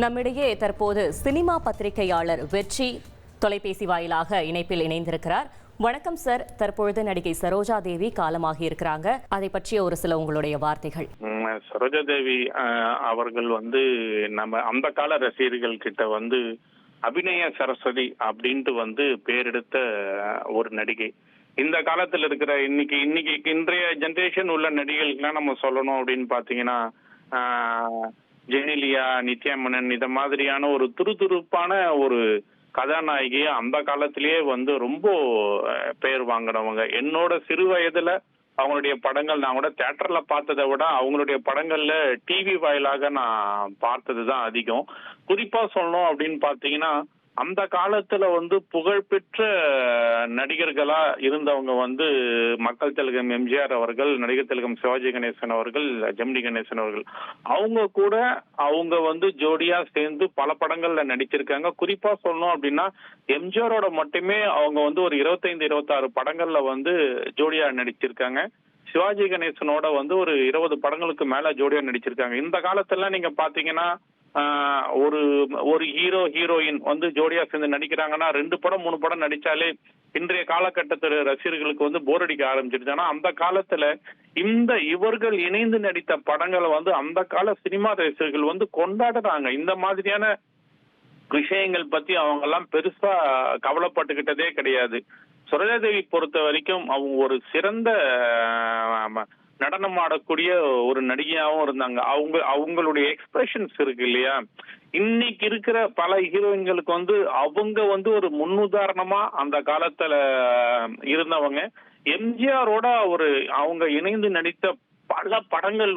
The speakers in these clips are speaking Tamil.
நம்மிடையே தற்போது சினிமா பத்திரிகையாளர் வெற்றி தொலைபேசி வாயிலாக இணைப்பில் இணைந்திருக்கிறார். வணக்கம் சார். தற்பொழுது நடிகை சரோஜா தேவி காலமாகி இருக்கிறாங்க. அதை பற்றிய ஒரு சில உங்களுடைய வார்த்தைகள். சரோஜா தேவி அவர்கள் நம்ம அந்த கால ரசிகர்கள் கிட்ட அபிநய சரஸ்வதி அப்படின்ட்டு பேரெடுத்த ஒரு நடிகை. இந்த காலத்தில் இருக்கிற இன்றைய ஜெனரேஷன் உள்ள நடிகைகளுக்கெல்லாம் நம்ம சொல்லணும் அப்படின்னு பாத்தீங்கன்னா ஜெனிலியா, நித்யா மேனன் இந்த மாதிரியான ஒரு துருதுருப்பான ஒரு கதாநாயகி அந்த காலத்திலேயே ரொம்ப பெயர் வாங்கினவங்க. என்னோட சிறு வயதுல அவங்களுடைய படங்கள் நான் கூட தியேட்டர்ல பார்த்ததை விட அவங்களுடைய படங்கள்ல டிவி வாயிலாக நான் பார்த்ததுதான் அதிகம். குறிப்பா சொல்லணும் அப்படின்னு பாத்தீங்கன்னா அந்த காலத்துல புகழ்பெற்ற நடிகர்களா இருந்தவங்க மக்கள் திலகம் எம்ஜிஆர் அவர்கள், நடிகர் திலகம் சிவாஜி கணேசன் அவர்கள், ஜெமினி கணேசன் அவர்கள். அவங்க ஜோடியா சேர்ந்து பல படங்கள்ல நடிச்சிருக்காங்க. குறிப்பா சொல்லணும் அப்படின்னா எம்ஜிஆரோட மட்டுமே அவங்க ஒரு 25-26 படங்கள்ல ஜோடியா நடிச்சிருக்காங்க. சிவாஜி கணேசனோட ஒரு 20 படங்களுக்கு மேல ஜோடியா நடிச்சிருக்காங்க. இந்த காலத்துல நீங்க பாத்தீங்கன்னா ஒரு ஹீரோ ஹீரோயின் ஜோடியா சேர்ந்து நடிக்கிறாங்கன்னா 2 படம் 3 படம் நடிச்சாலே இன்றைய காலகட்டத்தில் ரசிகர்களுக்கு போர் அடிக்க ஆரம்பிச்சிருச்சு. ஆனா அந்த காலத்துல இவர்கள் இணைந்து நடித்த படங்களை அந்த கால சினிமா ரசிகர்கள் கொண்டாடுறாங்க. இந்த மாதிரியான விஷயங்கள் பத்தி அவங்க எல்லாம் பெருசா கவலைப்பட்டுக்கிட்டதே கிடையாது. சரோஜாதேவி பொறுத்த வரைக்கும் அவங்க ஒரு சிறந்த நடனம் ஆடக்கூடிய ஒரு நடிகையாகவும் இருந்தாங்க. அவங்களுடைய எக்ஸ்பிரஷன்ஸ் இருக்கு இல்லையா, இன்னைக்கு இருக்கிற பல ஹீரோயின்களுக்கு அவங்க ஒரு முன்னுதாரணமா அந்த காலத்துல இருந்தவங்க. எம்ஜிஆரோட அவங்க இணைந்து நடித்த பல படங்கள்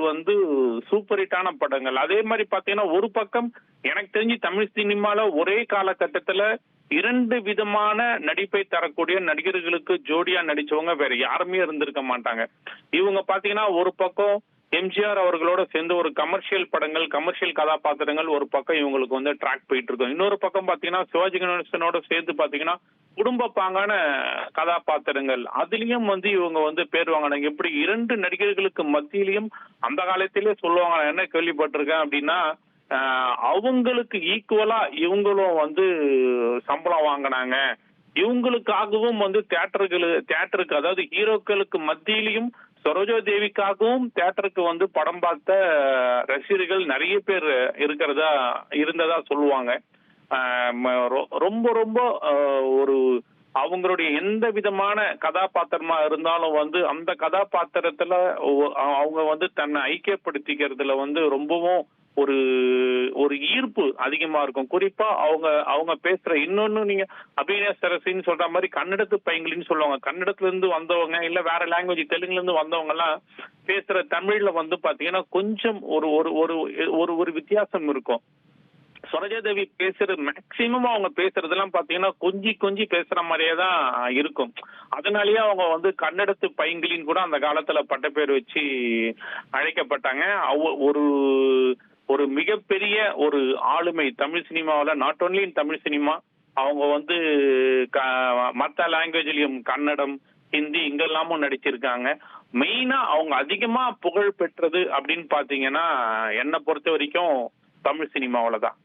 சூப்பர் ஹிட்டான படங்கள். அதே மாதிரி பாத்தீங்கன்னா ஒரு பக்கம் எனக்கு தெரிஞ்சு தமிழ் சினிமால ஒரே காலகட்டத்துல 2 விதமான நடிப்பை தரக்கூடிய நடிகர்களுக்கு ஜோடியா நடிச்சவங்க வேற யாருமே இருந்திருக்க மாட்டாங்க. இவங்க பாத்தீங்கன்னா ஒரு பக்கம் எம்ஜிஆர் அவர்களோட சேர்ந்து ஒரு கமர்ஷியல் படங்கள், கமர்ஷியல் கதாபாத்திரங்கள் ஒரு பக்கம் இவங்களுக்கு ட்ராக் போயிட்டு இருக்கும். இன்னொரு பக்கம் பாத்தீங்கன்னா சிவாஜி கணேசனோட சேர்ந்து பாத்தீங்கன்னா குடும்ப பாங்கான கதாபாத்திரங்கள். அதுலயும் இவங்க பேர் வாங்கினாங்க. இப்படி 2 நடிகர்களுக்கு மத்தியிலையும் அந்த காலத்திலே சொல்லுவாங்க. நான் என்ன கேள்விப்பட்டிருக்கேன் அப்படின்னா அவங்களுக்கு ஈக்குவலா இவங்களும் சம்பளம் வாங்கினாங்க. இவங்களுக்காகவும் தியேட்டருக்கு அதாவது ஹீரோக்களுக்கு மத்தியிலையும் சரோஜா தேவிக்காகவும் தியேட்டருக்கு படம் பார்த்த ரசிகர்கள் நிறைய பேர் இருந்ததா சொல்லுவாங்க. ரொம்ப ரொம்ப அவங்களுடைய எந்த விதமான கதாபாத்திரமா இருந்தாலும் அந்த கதாபாத்திரத்துல அவங்க தன்னை ஐக்கியப்படுத்திக்கிறதுல ரொம்பவும் ஒரு ஈர்ப்பு அதிகமா இருக்கும். குறிப்பா அவங்க பேசுற இன்னொன்னு நீங்க அபிநய சரசின்னு சொல்ற மாதிரி கன்னடத்து பையங்களின்னு சொல்லுவாங்க. கன்னடத்துல இருந்து வந்தவங்க இல்ல வேற லாங்குவேஜ் தெலுங்குல இருந்து வந்தவங்க எல்லாம் பேசுற தமிழ்ல பாத்தீங்கன்னா கொஞ்சம் ஒரு வித்தியாசம் இருக்கும். சரோஜா தேவி பேசுற மேக்சிமம் அவங்க பேசுறதெல்லாம் பாத்தீங்கன்னா கொஞ்சி பேசுற மாதிரியே தான் இருக்கும். அதனாலயே அவங்க கன்னடத்து பையங்களின்னு கூட அந்த காலத்துல பட்டப்பேர் வச்சு அழைக்கப்பட்டாங்க. ஒரு மிகப்பெரிய ஒரு ஆளுமை தமிழ் சினிமாவில, not only in Tamil cinema. அவங்க மற்ற லாங்குவேஜ்லயும் கன்னடம், ஹிந்தி இங்கெல்லாமும் நடிச்சிருக்காங்க. மெயினா அவங்க அதிகமா புகழ் பெற்றது அப்படின்னு பாத்தீங்கன்னா என்னை பொறுத்த வரைக்கும் தமிழ் சினிமாவில தான்.